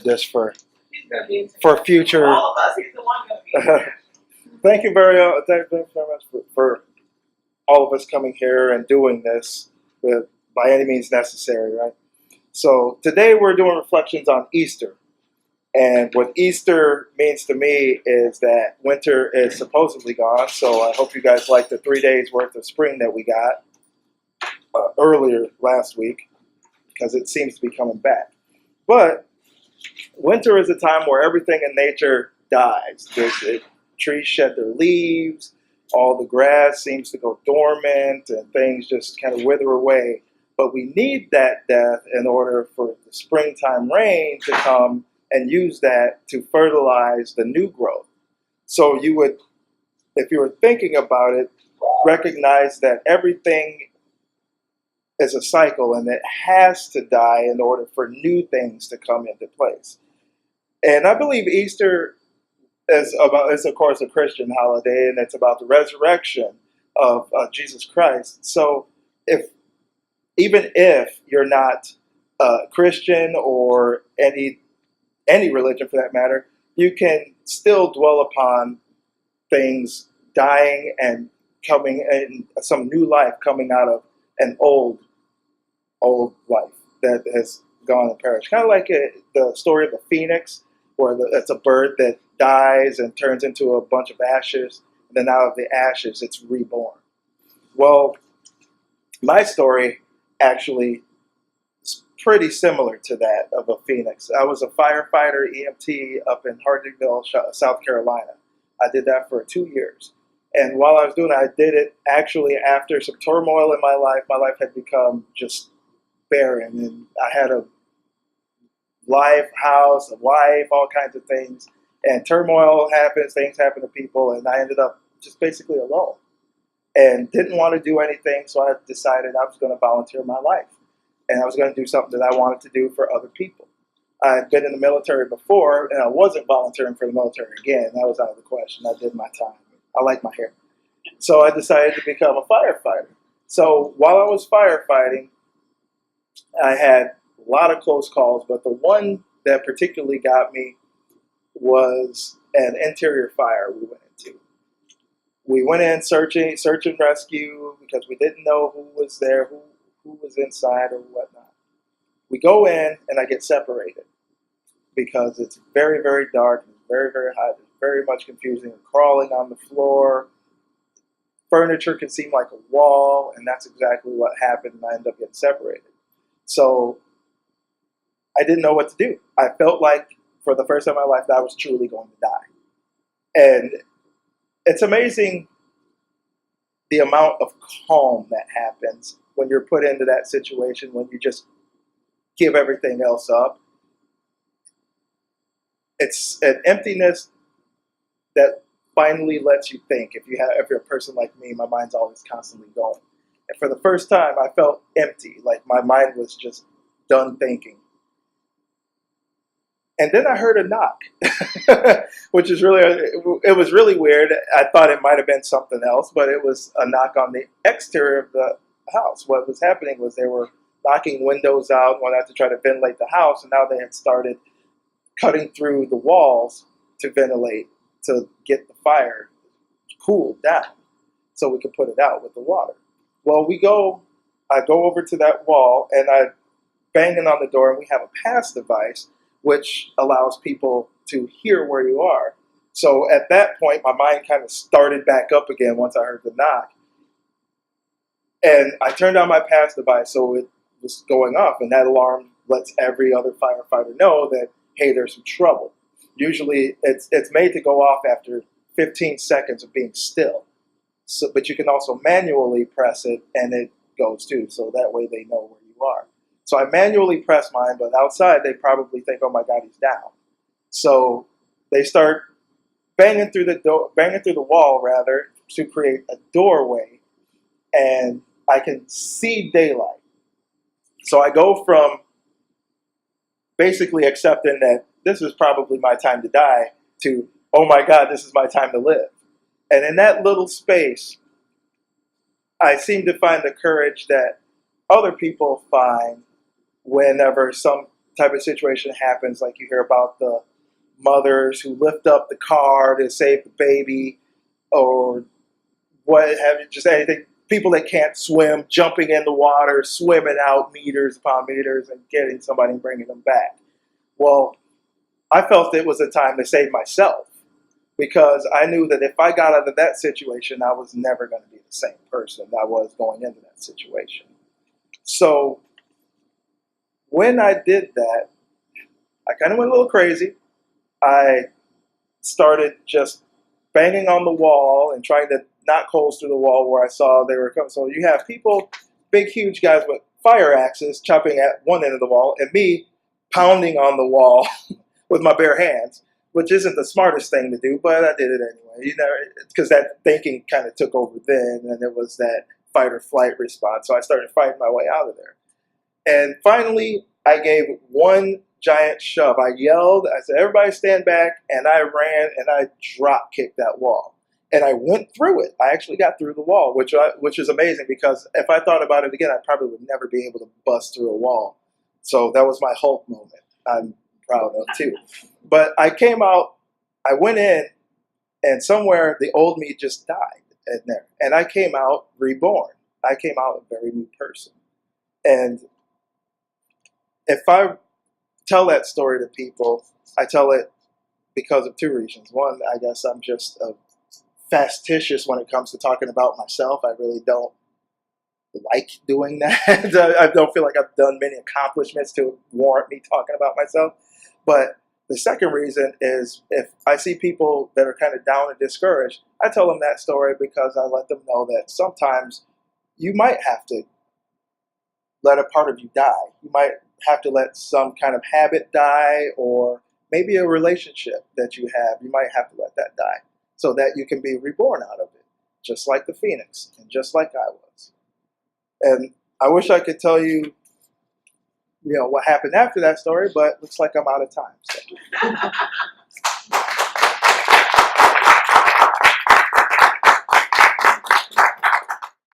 Just for future. All of us, he's the one going to be Thank you thank you very much for all of us coming here and doing this by any means necessary, right? So today we're doing reflections on Easter. And what Easter means to me is that winter is supposedly gone. So I hope you guys like the 3 days worth of spring that we got earlier last week, because it seems to be coming back. But winter is a time where everything in nature dies. Trees shed their leaves, all the grass seems to go dormant, and things just kind of wither away. But we need that death in order for the springtime rain to come and use that to fertilize the new growth. So you would, if you were thinking about it, recognize that everything is a cycle and it has to die in order for new things to come into place. And I believe Easter is of course a Christian holiday, and it's about the resurrection of Jesus Christ. So even if you're not a Christian or any religion for that matter, you can still dwell upon things dying and coming in, some new life coming out of an old life that has gone and perished. Kind of like the story of the phoenix, where it's a bird that dies and turns into a bunch of ashes, and then out of the ashes it's reborn. Well, my story actually is pretty similar to that of a phoenix. I was a firefighter, EMT, up in Hardingsville, South Carolina. I did that for 2 years. And while I was doing it, I did it actually after some turmoil in my life. My life had become just barren, and I had a life, house, a wife, all kinds of things. And turmoil happens, things happen to people, and I ended up just basically alone and didn't want to do anything. So I decided I was going to volunteer my life, and I was going to do something that I wanted to do for other people. I had been in the military before, and I wasn't volunteering for the military again. That was out of the question. I did my time. I like my hair. So I decided to become a firefighter. So while I was firefighting, I had a lot of close calls, but the one that particularly got me was an interior fire we went into. We went in search and rescue, because we didn't know who was there, who was inside or whatnot. We go in, and I get separated because it's very, very dark, and very, very hot, it's very much confusing. I'm crawling on the floor. Furniture can seem like a wall, and that's exactly what happened, and I ended up getting separated. So I didn't know what to do. I felt like for the first time in my life that I was truly going to die. And it's amazing the amount of calm that happens when you're put into that situation, when you just give everything else up. It's an emptiness that finally lets you think. If you're a person like me, my mind's always constantly going. And for the first time, I felt empty, like my mind was just done thinking. And then I heard a knock, which is it was really weird. I thought it might have been something else, but it was a knock on the exterior of the house. What was happening was they were knocking windows out, wanted to try to ventilate the house, and now they had started cutting through the walls to ventilate, to get the fire cooled down so we could put it out with the water. Well, I go over to that wall, and I banging on the door, and we have a pass device which allows people to hear where you are. So at that point, my mind kind of started back up again once I heard the knock. And I turned on my pass device, so it was going off, and that alarm lets every other firefighter know that, hey, there's some trouble. Usually it's made to go off after 15 seconds of being still. So, but you can also manually press it, and it goes too, so that way they know where you are. So I manually press mine, but outside they probably think, oh my God, he's down. So they start banging through the wall rather, to create a doorway, and I can see daylight. So I go from basically accepting that this is probably my time to die to, oh my God, this is my time to live. And in that little space, I seem to find the courage that other people find whenever some type of situation happens, like you hear about the mothers who lift up the car to save the baby, or what have you, just anything. People that can't swim, jumping in the water, swimming out meters upon meters and getting somebody and bringing them back. Well, I felt it was a time to save myself, because I knew that if I got out of that situation, I was never going to be the same person that I was going into that situation. So when I did that, I kind of went a little crazy. I started just banging on the wall and trying to knock holes through the wall where I saw they were coming. So you have people, big, huge guys with fire axes chopping at one end of the wall, and me pounding on the wall with my bare hands, which isn't the smartest thing to do, but I did it anyway. You know, because that thinking kind of took over then, and it was that fight or flight response. So I started fighting my way out of there. And finally, I gave one giant shove. I yelled, I said, everybody stand back, and I ran and I drop kicked that wall. And I went through it. I actually got through the wall, which is amazing, because if I thought about it again, I probably would never be able to bust through a wall. So that was my Hulk moment. I'm proud of too. But I came out, I went in, and somewhere the old me just died in there. And I came out reborn. I came out a very new person. And if I tell that story to people, I tell it because of two reasons. One, I guess I'm just fastitious when it comes to talking about myself. I really don't like doing that. I don't feel like I've done many accomplishments to warrant me talking about myself. But the second reason is, if I see people that are kind of down and discouraged, I tell them that story because I let them know that sometimes you might have to let a part of you die. You might have to let some kind of habit die, or maybe a relationship that you have. You might have to let that die so that you can be reborn out of it, just like the Phoenix and just like I was. And I wish I could tell you, what happened after that story, but looks like I'm out of time. So.